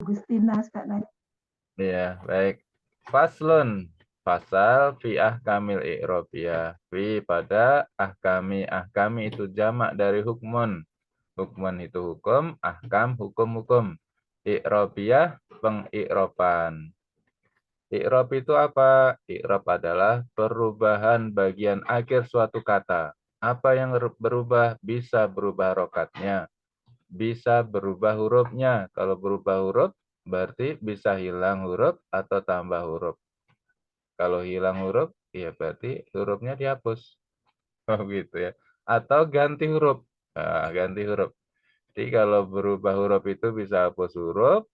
Gustinas Kak Nay. Ya, baik. Faslun. Fasal fi ahkamil i'robiyah. Fi pada ahkami. Ahkami itu jamak dari hukmun. Hukmun itu hukum, ahkam hukum-hukum. I'robiyah pengi'roban. I'rob itu apa? I'rob adalah perubahan bagian akhir suatu kata. Apa yang berubah? Bisa berubah rokatnya, bisa berubah hurufnya. Kalau berubah huruf, berarti bisa hilang huruf atau tambah huruf. Kalau hilang huruf, ya berarti hurufnya dihapus. Oh gitu ya. Atau ganti huruf. Nah, ganti huruf. Jadi kalau berubah huruf itu bisa hapus huruf,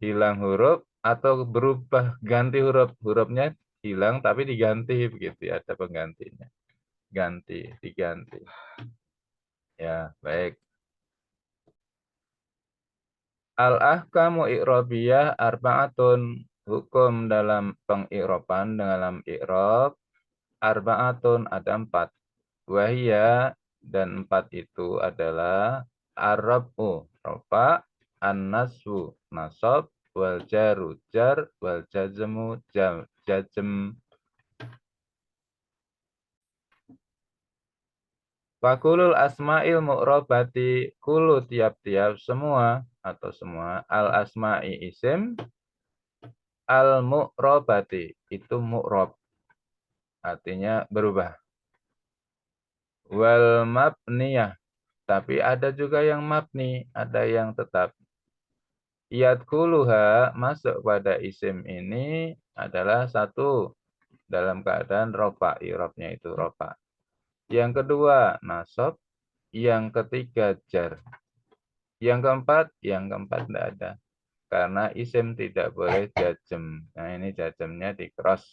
hilang huruf, atau berubah ganti huruf. Hurufnya hilang tapi diganti begitu ya. Ada penggantinya. Ganti, diganti. Ya, baik. Al-ahkamu i'robiyah arba'atun. Hukum dalam pengi'roban dalam i'rob arba'atun ada 4. Wahia dan 4 itu adalah ar-rab'u rofa, an-naswu nasab, wal jaru jar, wal jazmu jazm. Fakulul asma'il mu'robati kulu tiap-tiap semua atau semua al asma'i isim al mu'robati itu mu'rob artinya berubah. Wal mabniyah tapi ada juga yang mabni, ada yang tetap. Yadkuluha masuk pada isim ini adalah satu dalam keadaan rofa, irobnya itu rofa. Yang kedua nasab, yang ketiga jar. Yang keempat tidak ada. Karena isim tidak boleh jazm. Nah ini jazmnya di cross.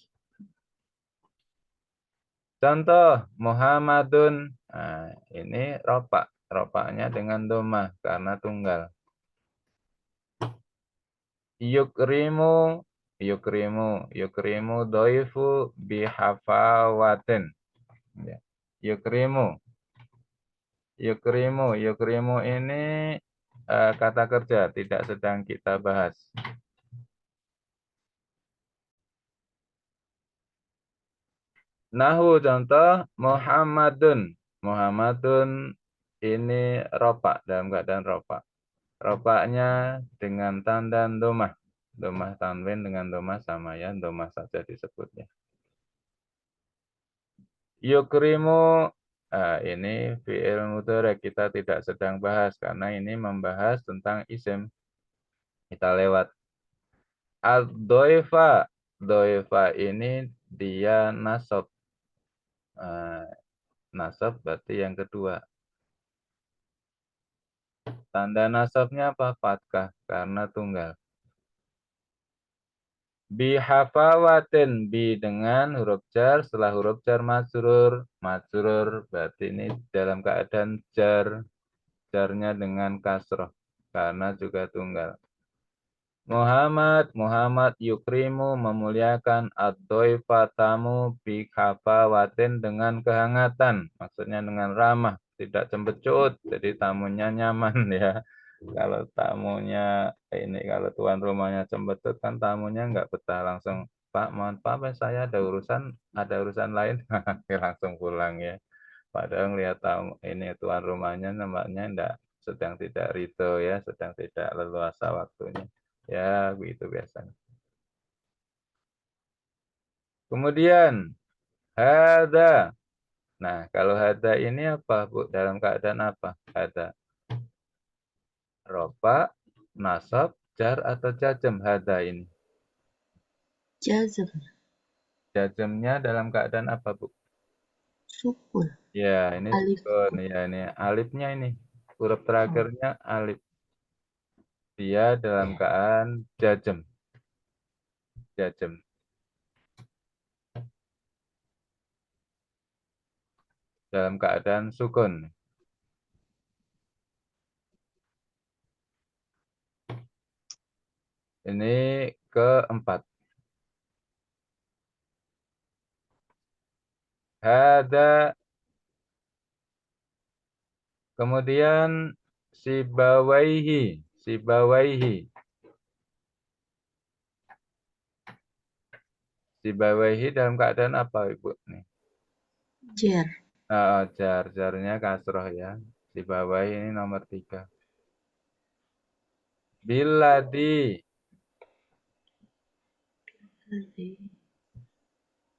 Contoh Muhammadun. Nah, ini rofa. Rofanya dengan domah karena tunggal. Yukrimu, yukrimu doifu bihafawatin. Ya. Yukrimu, yukrimu ini kata kerja tidak sedang kita bahas. Nahu contoh Muhammadun. Muhammadun ini ropa dalam keadaan ropa. Ropaknya dengan tanda domah. Domah tanwin dengan domah sama ya, domah saja disebutnya. Yukrimu, ini fi'il mudhari kita tidak sedang bahas karena ini membahas tentang isim. Kita lewat. Ad-doifa, doifa ini dia nasab. Nasab berarti yang kedua. Tanda nasabnya apa? Fathah karena tunggal. Bihafawatin bi dengan huruf jar setelah huruf jar majrur. Majrur berarti ini dalam keadaan jar. Jarnya dengan kasroh karena juga tunggal. Muhammad yukrimu memuliakan ad-doifa tamu bihafawatin dengan kehangatan. Maksudnya dengan ramah, tidak cembecut. Jadi tamunya nyaman ya. Kalau tamunya ini kalau tuan rumahnya cembecut kan tamunya nggak betah langsung Pak mohon Pak saya ada urusan lain langsung pulang ya. Padahal lihat tamu ini tuan rumahnya nampaknya sedang tidak ridho ya, sedang tidak leluasa waktunya. Ya, begitu biasanya. Kemudian hada. Nah, kalau hada ini apa, Bu? Dalam keadaan apa? Hada. Rofa, nasab, jar atau jazm hada ini. Jazm. Jazmnya dalam keadaan apa, Bu? Sukun. Ya, ini Alif. sukun. Ya, ini alifnya ini. Huruf terakhirnya alif. Dia dalam keadaan jazm. Jazm. Dalam keadaan sukun. Ini keempat. Hada. Kemudian sibawaihi. Sibawaihi. Sibawaihi dalam keadaan apa, Ibu? Nih. Jer. Jarnya kasroh ya. Sibawaihi ini nomor 3. Biladi.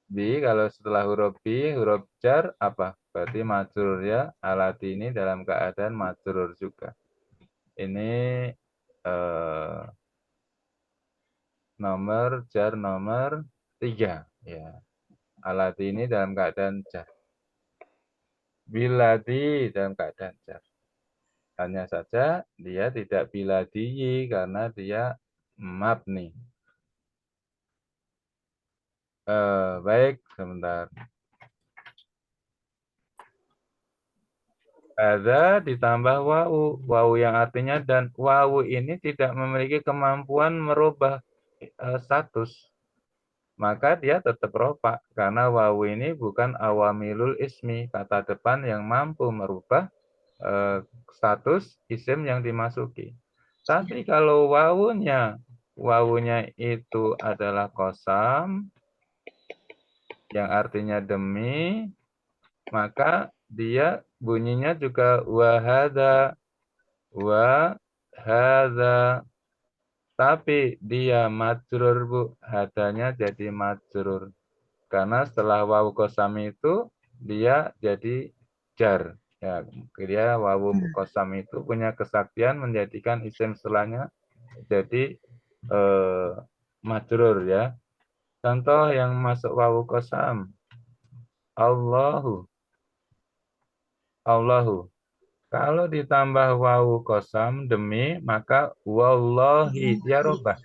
Bi kalau setelah huruf bi, huruf jar apa? Berarti majrur ya. Alati ini dalam keadaan majrur juga. Ini nomor jar nomor 3 ya. Alati ini dalam keadaan jar. Biladi dalam keadaan jar. Hanya saja dia tidak biladiyi karena dia mabni. Baik, sebentar. Ada ditambah wawu. Wawu yang artinya dan. Wawu ini tidak memiliki kemampuan merubah status. Maka dia tetap rofa. Karena wawu ini bukan awamilul ismi. Kata depan yang mampu merubah status isim yang dimasuki. Tapi kalau wawunya itu adalah kosam, yang artinya demi, maka dia bunyinya juga wahada, wahada. Tapi dia majrur, Bu. Hadanya jadi majrur. Karena setelah wawu kosam itu, dia jadi jar. Ya, dia wawu kosam itu punya kesaktian menjadikan isim setelahnya jadi majrur ya. Contoh yang masuk wawu kosam. Allahu. Allahu. Kalau ditambah wawu kosam demi, maka wallahi dia robah.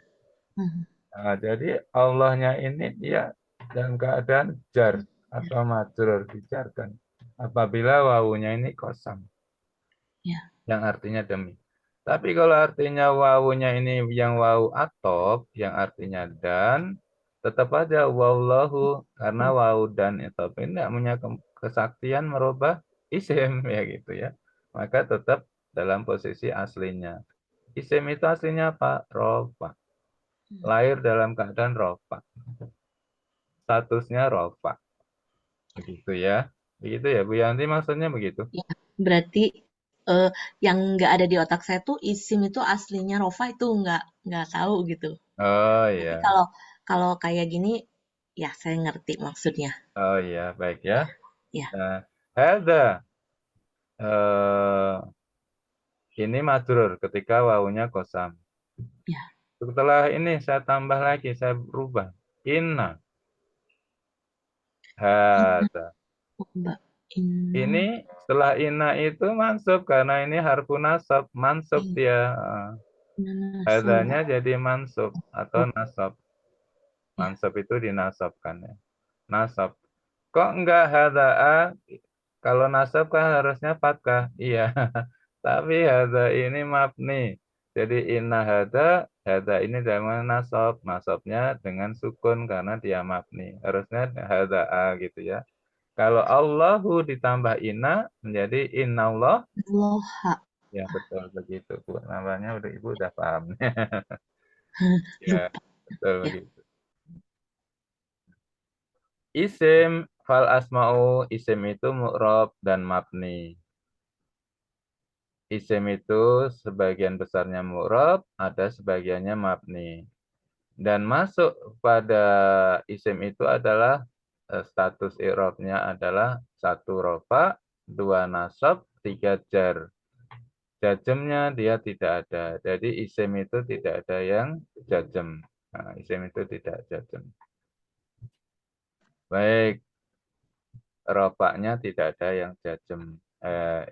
Nah, jadi Allahnya ini dia dalam keadaan jar atau majrur dijarkan. Apabila wawunya ini kosam. Yang artinya demi. Tapi kalau artinya wawunya ini yang wawu atop, yang artinya dan, tetap aja wallahu, karena wawu dan atop ini tidak punya kesaktian merubah isim ya gitu ya. Maka tetap dalam posisi aslinya. Isim itu aslinya apa? Rofa. Lahir dalam keadaan rofa. Statusnya rofa. Begitu ya. Begitu ya Bu Yanti maksudnya begitu. Ya, berarti yang nggak ada di otak saya tuh isim itu aslinya rofa itu nggak tahu gitu. Oh Tapi iya. kalau kalau kayak gini, ya saya ngerti maksudnya. Oh iya, baik ya. Ya, Nah, hadza eh ini majrur ketika wawunya kosam. ya. Setelah ini saya tambah lagi, saya rubah. Inna Inna, hadza. oh, Mbak. Inna, Ini setelah inna itu mansub karena ini harfu nasab, mansub dia. inna nasab. Hadzanya jadi mansub atau Oh, nasab. ya. Mansub itu dinasabkan ya. Nasab. Kok enggak hadza'a? Kalau nasab kan harusnya fathah. Iya. Tapi hadza ini mabni. Jadi inna hadza ini dengan nasab. Nasabnya dengan sukun karena dia mabni. Harusnya hadza'a gitu ya. Kalau Allahu ditambah inna menjadi innallah. Loha. Ya betul begitu Bu. Namanya udah Ibu udah paham. Ya, Lupa. betul Ya. begitu. Isim fal asma'u, isim itu mu'rab dan mabni. Isim itu sebagian besarnya mu'rab, ada sebagiannya mabni. Dan masuk pada isim itu adalah status i'rabnya adalah 1 rofa, 2 nasab, 3 jar. Jajemnya dia tidak ada. Jadi isim itu tidak ada yang jajem. Nah, isim itu tidak jajem. Baik, rofaknya tidak ada yang jajem.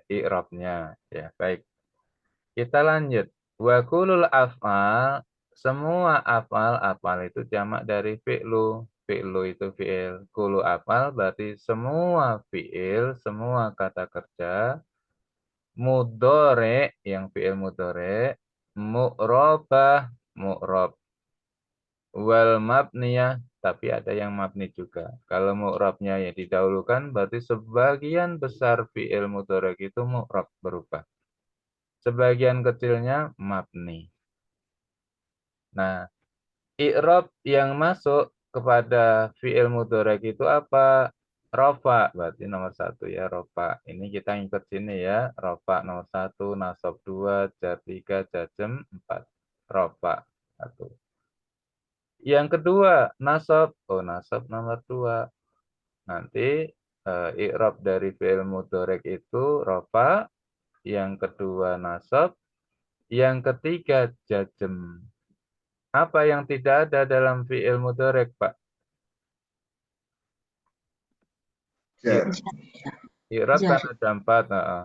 I'rabnya. Ya, baik. Kita lanjut. Wa kulul af'al, semua af'al itu jamak dari fi'lu. Fi'lu itu fi'il. Kulu af'al berarti semua fi'il, semua kata kerja. Mudore, yang fi'il mudore. Mu'robah, mu'rob. Wal mabniyah, tapi ada yang mabni juga. Kalau mu'rabnya yang didahulukan, berarti sebagian besar fi'il mudhari itu mu'rab berubah. Sebagian kecilnya mabni. Nah, i'rab yang masuk kepada fi'il mudhari itu apa? Rofa, berarti nomor 1 ya, rofa. Ini kita ngikut sini ya, rofa nomor 1, nasab 2, jar 3, jazm 4. Rofa 1. Yang kedua, nasab. Oh, nasab nomor 2. Nanti i'rab dari fi'il mudhari itu rofa, yang kedua nasab, yang ketiga jazm. Apa yang tidak ada dalam fi'il mudhari, Pak? Jar. I'rab kan Jar. ada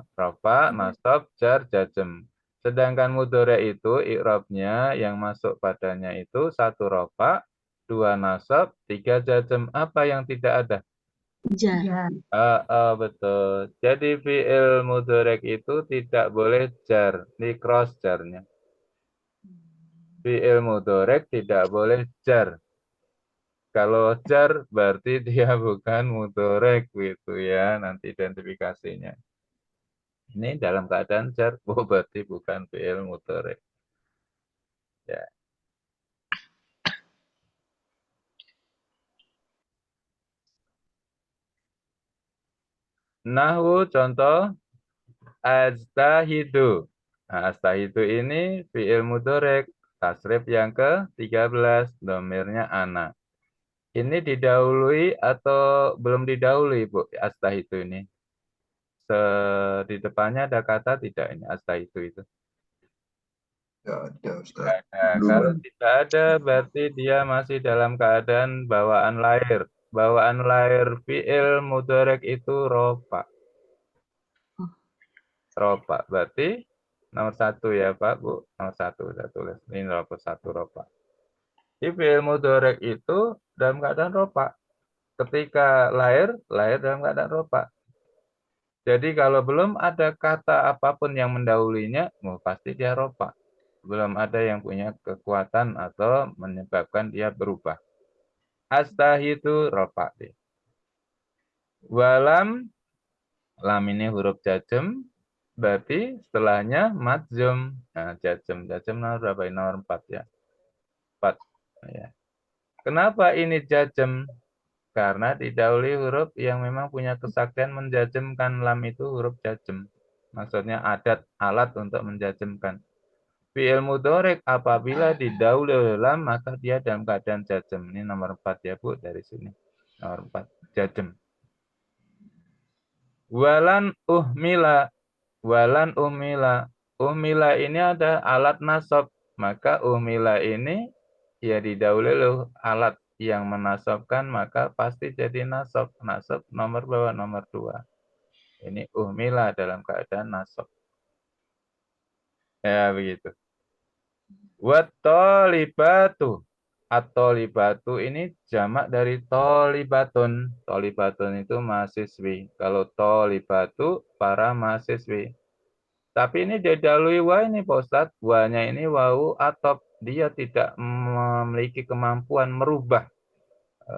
4, rafa, nasab, jar, jazm. Sedangkan mudhari itu i'rabnya yang masuk padanya itu 1 rafa, 2 nasab, 3 jazm. Apa yang tidak ada? Jar. Betul. Jadi fi'il mudhari itu tidak boleh jar, di cross jarnya. Fi'il mudhari tidak boleh jar. Kalau jar berarti dia bukan mudhari gitu ya, nanti identifikasinya. Ini dalam keadaan jar, berarti bukan fi'il mudhari. Ya. Nahwu contoh astahidu. Nah, astahidu ini fi'il mudhari, tasrif yang ke-13, domirnya ana. Ini didahului atau belum didahului, Bu, astahidu ini? Di depannya ada kata tidak ini astahidu itu? Tidak ada, Ustaz. Nah, kalau tidak ada berarti dia masih dalam keadaan bawaan lahir. Bawaan lahir fi'il mudhari itu rofa. Rofa berarti nomor 1 ya Pak, Bu. Nomor 1 saya tulis. Ini nomor 1 rofa. Di fi'il mudhari itu dalam keadaan rofa. Ketika lahir dalam keadaan rofa. Jadi kalau belum ada kata apapun yang mendahulinya, pasti dia rofa. Belum ada yang punya kekuatan atau menyebabkan dia berubah. Astahidu rofa. Walam, lam ini huruf jazm, berarti setelahnya madzum. Nah, jazm nomor berapa? Nomor 4 ya. 4. Ya. Kenapa ini jazm? Karena didahului huruf yang memang punya kesaktian menjazmkan. Lam itu huruf jazm. Maksudnya adat, alat untuk menjazmkan. Fi'il mudhari apabila didahului oleh lam, maka dia dalam keadaan jazm. Ini nomor 4 ya, Bu, dari sini. Nomor 4, jazm. Walan uhmila. Walan uhmila. Uhmila ini ada alat nasab. Maka uhmila ini ya didahului oleh alat yang menasabkan, maka pasti jadi nasab. Nasab nomor berapa? Nomor 2. Ini uhmila dalam keadaan nasab. Ya, begitu. Wat tolibatu. At-tolibatu ini jamak dari tolibatun. Tolibatun itu mahasiswi. Kalau tolibatu, para mahasiswi. Tapi ini didahului wa ini Pak Ustadz. Wa-nya ini wau atop. Dia tidak memiliki kemampuan merubah.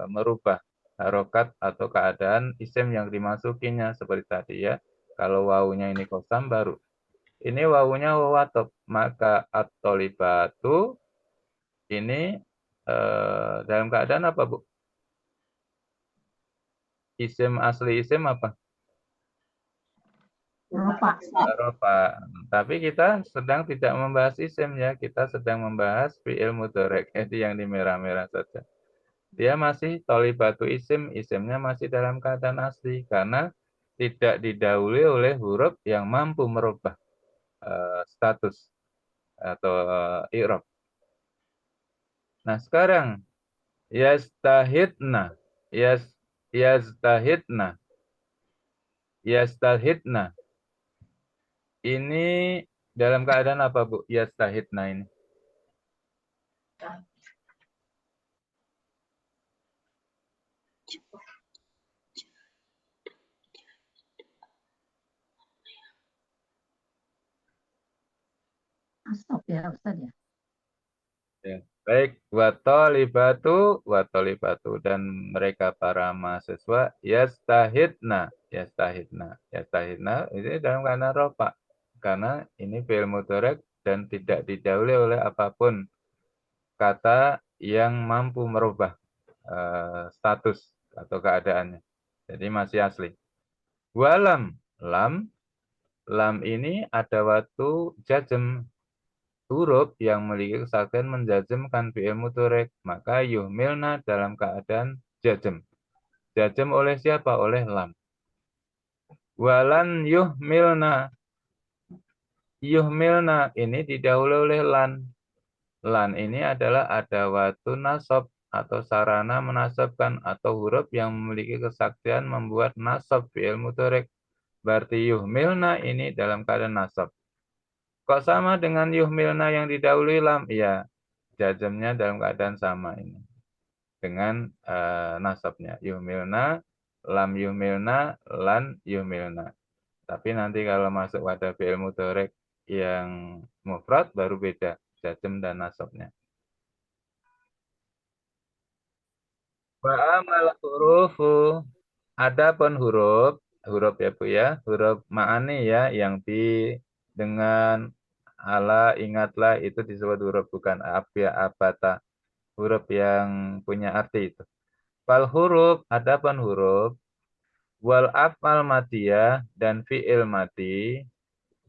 Merubah harokat atau keadaan isim yang dimasukinya. Seperti tadi ya. Kalau wawunya ini kosam baru. Ini wawunya wawu atop. Maka at-tolibatu ini dalam keadaan apa, Bu? Isim asli isim apa? Rofa. Rofa. Tapi kita sedang tidak membahas isim ya. Kita sedang membahas fi'il mudhari. Itu yang di merah-merah saja. Dia masih tolibatu isim. Isimnya masih dalam keadaan asli. Karena tidak didahului oleh huruf yang mampu merubah status atau i'rab. Nah, sekarang yastahidna. Yastahidna. Yastahidna. Ini dalam keadaan apa, Bu? Yastahidna ini. Asap ya Ustaz ya. Ya. Baik, watolibatu dan mereka para mahasiswa yastahidna, yastahidna ini dalam keadaan rofa karena ini fi'il mudhari dan tidak didahului oleh apapun kata yang mampu merubah status atau keadaannya. Jadi masih asli. Walam, lam ini ada waktu jazm, huruf yang memiliki kesaktian menjazmkan fi'il mudhari', maka yuhmilna dalam keadaan jazm. Jazm oleh siapa? Oleh lam. Walan yuhmilna. Yuhmilna ini didahului oleh lan. Lan ini adalah adawatu nasab atau sarana menasabkan atau huruf yang memiliki kesaktian membuat nasab fi'il mudhari'. Berarti yuhmilna ini dalam keadaan nasab. Kok sama dengan yuhmilna yang didahului lam? Iya, jazmnya dalam keadaan sama ini. Dengan nasabnya. Yuhmilna, lam yuhmilna, lan yuhmilna. Tapi nanti kalau masuk pada fi'il mudhari' yang mufrad baru beda jazm dan nasabnya. Wa amal hurufu. Adapun huruf ya Bu ya, huruf ma'ani ya, yang dengan ala, ingatlah, itu disebut huruf, bukan abya, abata. Huruf yang punya arti itu. Fal huruf, adapun huruf, wal af'al madiyah dan fi'il madi,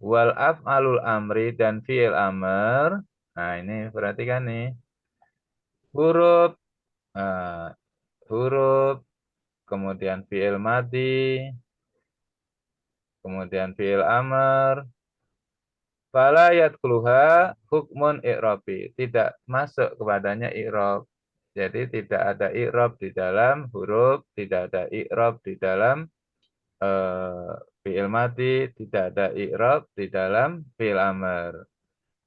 wal af'alul amri dan fi'il amr. Nah ini perhatikan nih. Huruf, eh, huruf, kemudian fi'il madi, kemudian fi'il amr. Fala yadkhuluha hukmun i'rabi. Tidak masuk kepadanya i'rab. Jadi tidak ada i'rab di dalam huruf, tidak ada i'rab di dalam fi'il madi, tidak ada i'rab di dalam fi'il amr.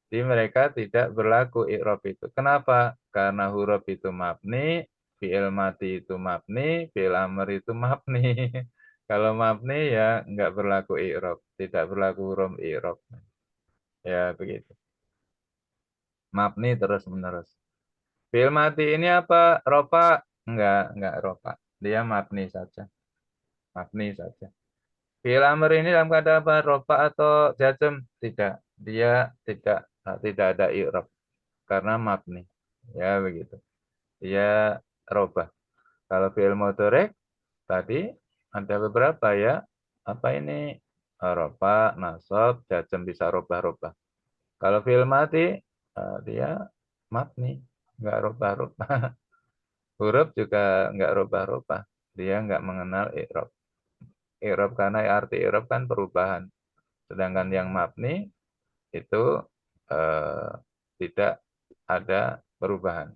Jadi mereka tidak berlaku i'rab itu. Kenapa? Karena huruf itu mabni, fi'il madi itu mabni, fi'il amr itu mabni. Kalau mabni ya enggak berlaku i'rab, tidak berlaku huruf i'rab. Ya begitu. Mabni terus menerus. Fi'il madi ini apa? Ropa? Enggak ropa. Dia mabni saja. Mabni saja. Fi'il amr ini dalam keadaan apa? Ropa atau jazm? Tidak. Dia tidak ada i'rab karena mabni. Ya begitu. Dia robah. Kalau fi'il mudhari' tadi ada beberapa ya. Apa ini? Ropa, nasab, jazm, bisa robah-robah. Kalau fi'il madi dia mabni, enggak robah-robah. Huruf juga enggak robah-robah. Dia enggak mengenal i'rab. I'rab karena arti i'rab kan perubahan. Sedangkan yang mabni itu tidak ada perubahan.